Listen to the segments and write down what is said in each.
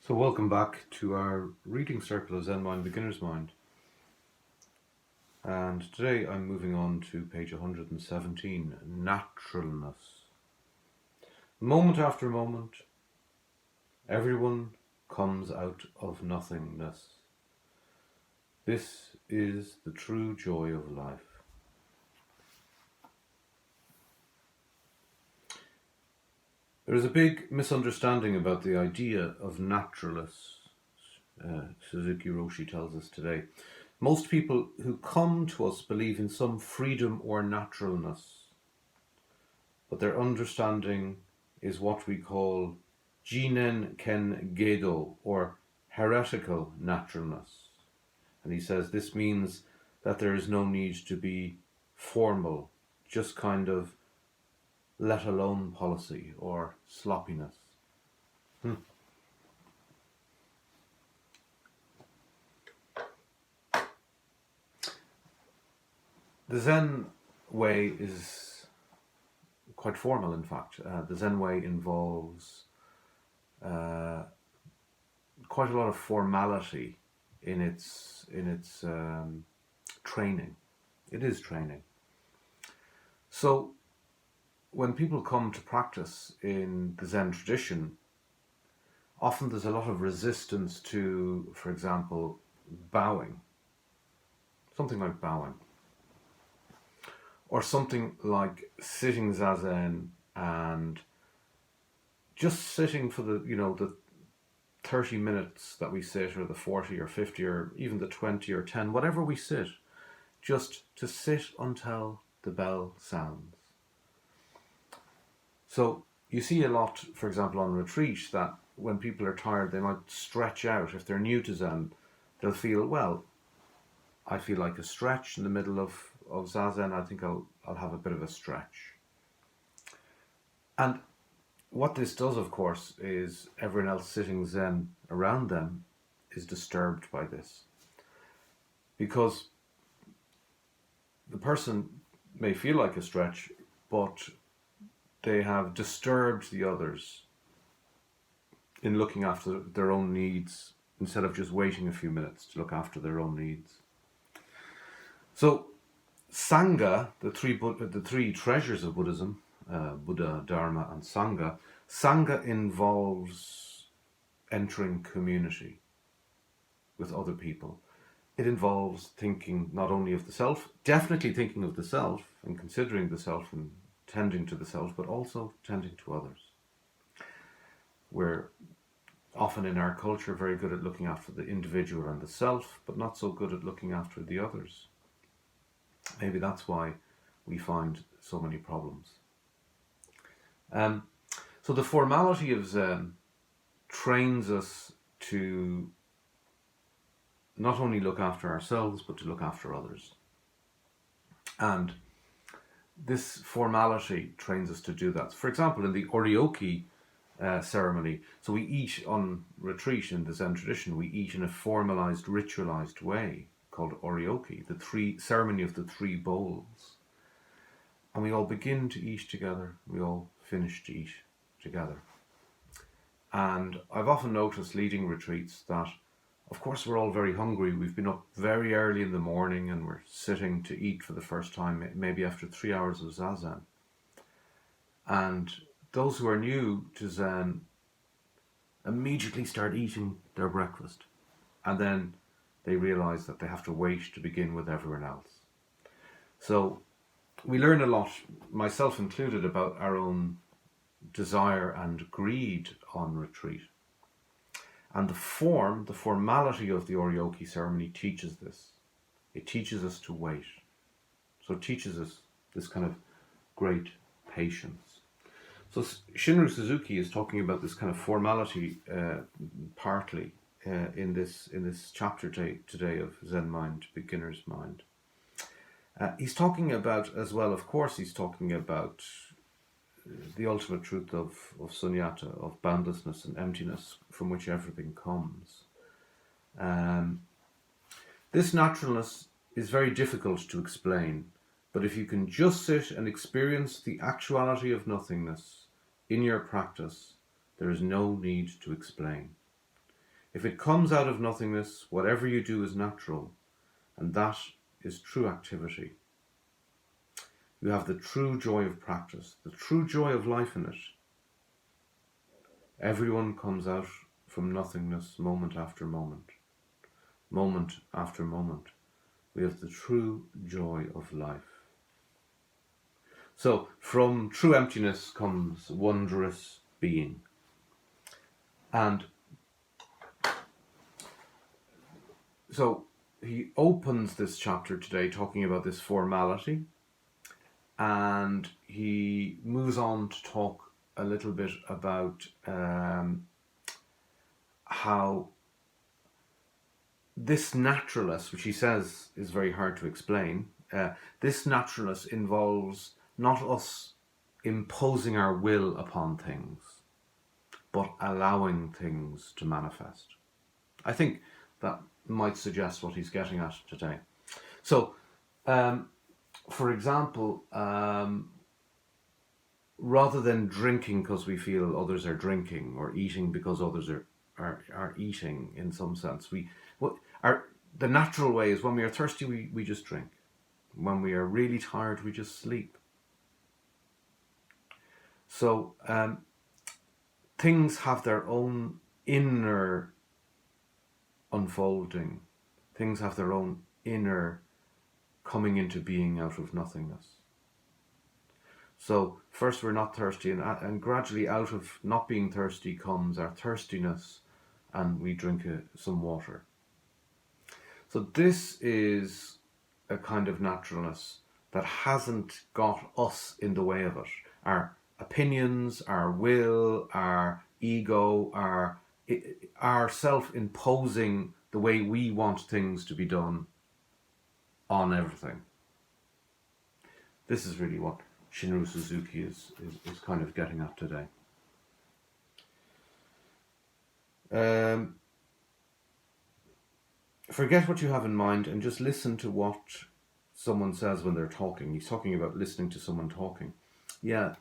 So welcome back to our reading circle of Zen Mind, Beginner's Mind. And today I'm moving on to page 117, Naturalness. Moment after moment, everyone comes out of nothingness. This is the true joy of life. There is a big misunderstanding about the idea of naturalness, Suzuki Roshi tells us today. Most people who come to us believe in some freedom or naturalness, but their understanding is what we call Jinen Ken Gedo, or heretical naturalness. And he says this means that there is no need to be formal, just kind of let alone policy or sloppiness. The Zen way is quite formal, in fact. The Zen way involves quite a lot of formality in its training. It is training. So when people come to practice in the Zen tradition, often there's a lot of resistance to, for example, bowing. Something like bowing. Or something like sitting zazen and just sitting for the 30 minutes that we sit, or the 40 or 50 or even the 20 or 10, whatever we sit, just to sit until the bell sounds. So you see a lot, for example, on retreat, that when people are tired, they might stretch out. If they're new to Zen, they'll feel, well, I feel like a stretch in the middle of Zazen. I think I'll have a bit of a stretch. And what this does, of course, is everyone else sitting Zen around them is disturbed by this. Because the person may feel like a stretch, but they have disturbed the others in looking after their own needs instead of just waiting a few minutes to look after their own needs. So Sangha, the three treasures of Buddhism, Buddha, Dharma and Sangha. Sangha involves entering community with other people. It involves thinking not only of the self, definitely thinking of the self and considering the self and tending to the self, but also tending to others. We're often in our culture very good at looking after the individual and the self, but not so good at looking after the others. Maybe that's why we find so many problems. So the formality of Zen trains us to not only look after ourselves, but to look after others. And this formality trains us to do that. For example, in the Oryoki ceremony, so we eat on retreat in the Zen tradition, we eat in a formalized, ritualized way called Oryoki, the ceremony of the three bowls. And we all begin to eat together, we all finish to eat together. And I've often noticed leading retreats that, of course, we're all very hungry. We've been up very early in the morning and we're sitting to eat for the first time, maybe after 3 hours of Zazen. And those who are new to Zen immediately start eating their breakfast. And then they realize that they have to wait to begin with everyone else. So we learn a lot, myself included, about our own desire and greed on retreat. And the formality of the Oryoki ceremony teaches this. It teaches us to wait. So it teaches us this kind of great patience. So Shinryu Suzuki is talking about this kind of formality partly in this chapter today of Zen Mind, Beginner's Mind. He's talking about, as well, of course, he's talking about the ultimate truth of sunyata, of boundlessness and emptiness from which everything comes. This naturalness is very difficult to explain, but if you can just sit and experience the actuality of nothingness in your practice, there is no need to explain. If it comes out of nothingness, whatever you do is natural, and that is true activity. You have the true joy of practice, the true joy of life in it. Everyone comes out from nothingness moment after moment, moment after moment. We have the true joy of life. So from true emptiness comes wondrous being. And so he opens this chapter today talking about this formality, and he moves on to talk a little bit about how this naturalness, which he says is very hard to explain, this naturalness involves not us imposing our will upon things, but allowing things to manifest. I think that might suggest what he's getting at today. So, for example, rather than drinking because we feel others are drinking, or eating because others are eating, in some sense, the natural way is when we are thirsty, we just drink. When we are really tired, we just sleep. So things have their own inner unfolding. Things have their own inner coming into being out of nothingness. So first we're not thirsty, and gradually out of not being thirsty comes our thirstiness, and we drink some water. So this is a kind of naturalness that hasn't got us in the way of it. Our opinions, our will, our ego, our self-imposing the way we want things to be done on everything. This is really what Shinryu Suzuki is kind of getting at today. Forget what you have in mind and just listen to what someone says when they're talking. He's talking about listening to someone talking. Yeah,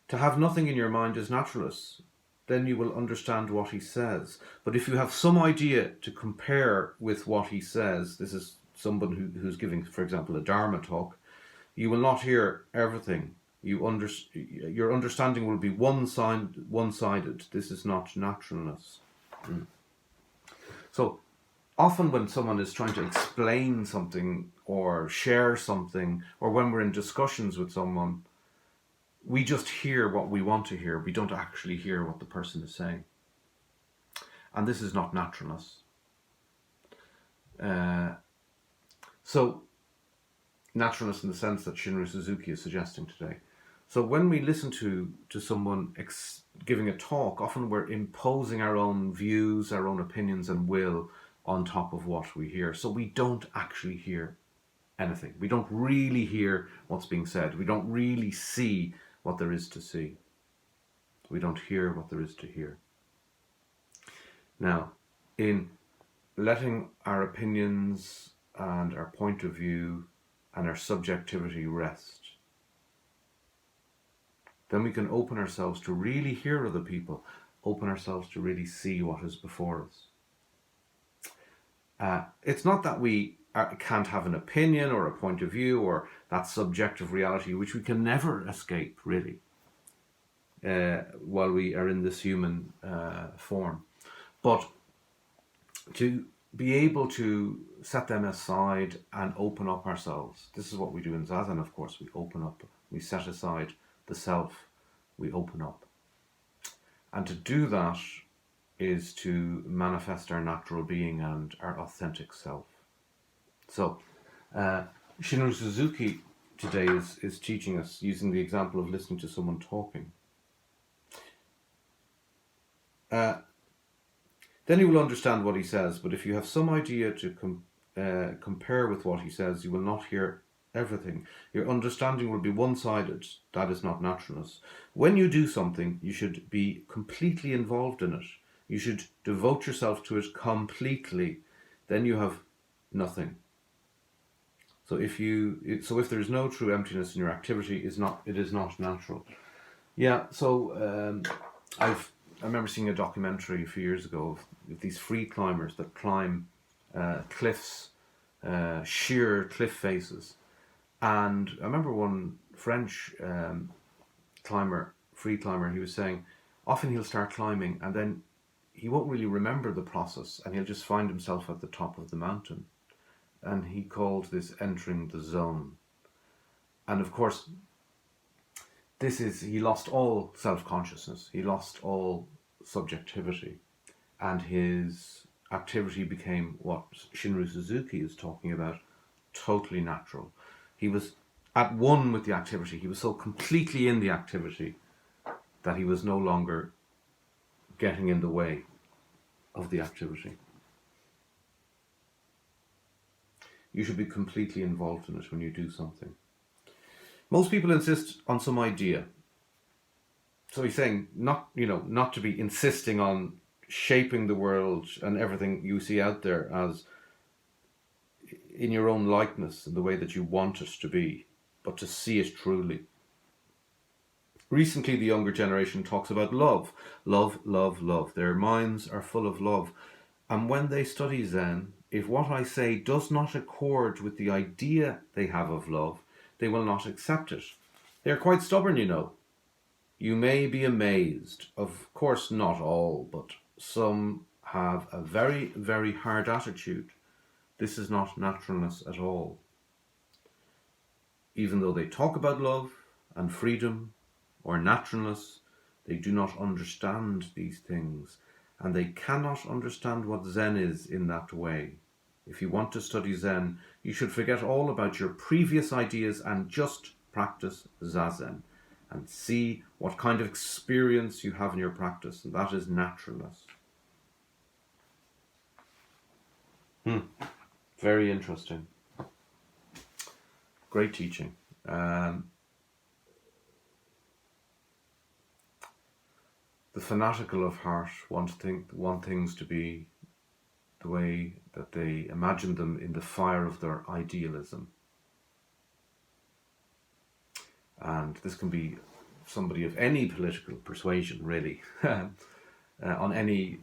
to have nothing in your mind is naturalist. Then you will understand what he says. But if you have some idea to compare with what he says, this is someone who's giving, for example, a Dharma talk, you will not hear everything. Your understanding will be one-sided. This is not naturalness. So often when someone is trying to explain something or share something, or when we're in discussions with someone, we just hear what we want to hear. We don't actually hear what the person is saying. And this is not naturalness. So naturalness in the sense that Shinryu Suzuki is suggesting today. So when we listen to someone giving a talk, often we're imposing our own views, our own opinions and will on top of what we hear. So we don't actually hear anything. We don't really hear what's being said. We don't really see what there is to see. We don't hear what there is to hear. Now, in letting our opinions and our point of view and our subjectivity rest, then we can open ourselves to really hear other people, open ourselves to really see what is before us. It's not that we can't have an opinion or a point of view or that subjective reality, which we can never escape, really, while we are in this human form. But to be able to set them aside and open up ourselves. This is what we do in Zazen, of course. We open up, we set aside the self, we open up. And to do that is to manifest our natural being and our authentic self. So, Shinryu Suzuki today is teaching us using the example of listening to someone talking. Then you will understand what he says, but if you have some idea to compare with what he says, you will not hear everything. Your understanding will be one-sided. That is not naturalness. When you do something, you should be completely involved in it. You should devote yourself to it completely. Then you have nothing. So if there is no true emptiness in your activity, it is not natural. Yeah. So I've I remember seeing a documentary a few years ago of these free climbers that climb cliffs, sheer cliff faces. And I remember one French free climber, he was saying often he'll start climbing and then he won't really remember the process and he'll just find himself at the top of the mountain. And he called this entering the zone. And of course, he lost all self-consciousness, he lost all subjectivity, and his activity became what Shinru Suzuki is talking about, totally natural. He was at one with the activity, he was so completely in the activity that he was no longer getting in the way of the activity. You should be completely involved in it when you do something. Most people insist on some idea. So he's saying not to be insisting on shaping the world and everything you see out there as in your own likeness, in the way that you want it to be, but to see it truly. Recently, the younger generation talks about love. Love, love, love. Their minds are full of love. And when they study Zen, if what I say does not accord with the idea they have of love, they will not accept it. They're quite stubborn, you know. You may be amazed. Of course, not all, but some have a very, very hard attitude. This is not naturalness at all. Even though they talk about love and freedom or naturalness, they do not understand these things, and they cannot understand what Zen is in that way. If you want to study Zen, you should forget all about your previous ideas and just practice Zazen and see what kind of experience you have in your practice, and that is naturalness. Very interesting. Great teaching. The fanatical of heart want things to be the way that they imagine them in the fire of their idealism. And this can be somebody of any political persuasion, really, on any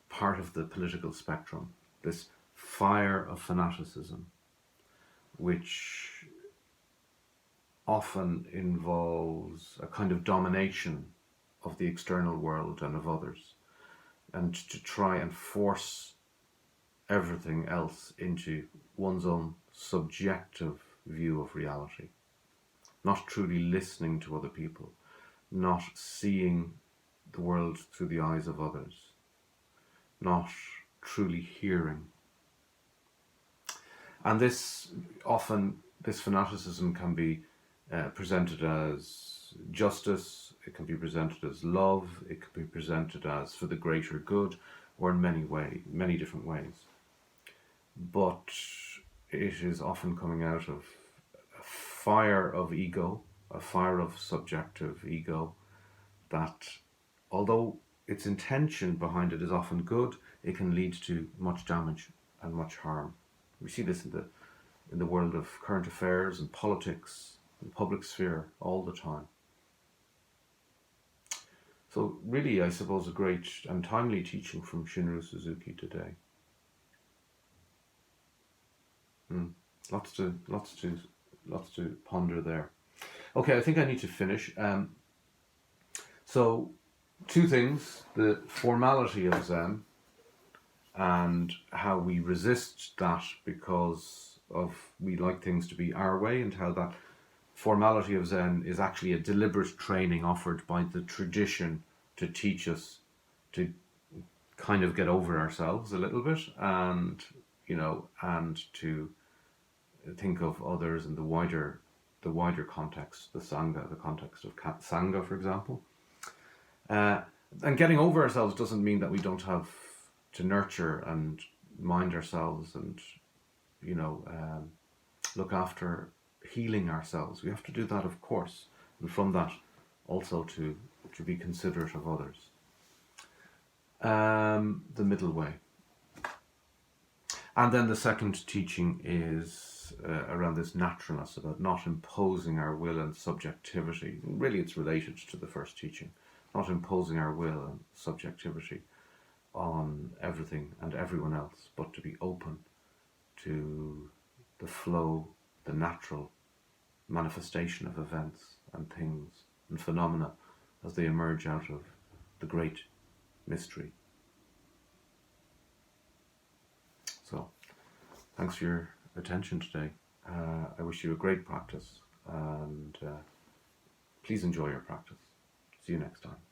part of the political spectrum. This fire of fanaticism, which often involves a kind of domination of the external world and of others, and to try and force everything else into one's own subjective view of reality, not truly listening to other people, not seeing the world through the eyes of others, not truly hearing. And this fanaticism can be presented as justice, it can be presented as love, it can be presented as for the greater good, or in many different ways. But it is often coming out of a fire of ego, a fire of subjective ego, that although its intention behind it is often good, it can lead to much damage and much harm. We see this in the world of current affairs and politics, in the public sphere, all the time. So really, I suppose, a great and timely teaching from Shinru Suzuki today. Lots to ponder there. Okay, I think I need to finish. So, two things: the formality of Zen and how we resist that because we like things to be our way, and how that formality of Zen is actually a deliberate training offered by the tradition to teach us to kind of get over ourselves a little bit, and to think of others in the wider context, the Sangha, the context of Sangha, for example. And getting over ourselves doesn't mean that we don't have to nurture and mind ourselves and, look after healing ourselves. We have to do that, of course, and from that also to be considerate of others. The middle way. And then the second teaching is around this naturalness, about not imposing our will and subjectivity. Really, it's related to the first teaching, not imposing our will and subjectivity on everything and everyone else, but to be open to the flow, the natural manifestation of events and things and phenomena as they emerge out of the great mystery. So, thanks for your attention today. I wish you a great practice, and please enjoy your practice. See you next time.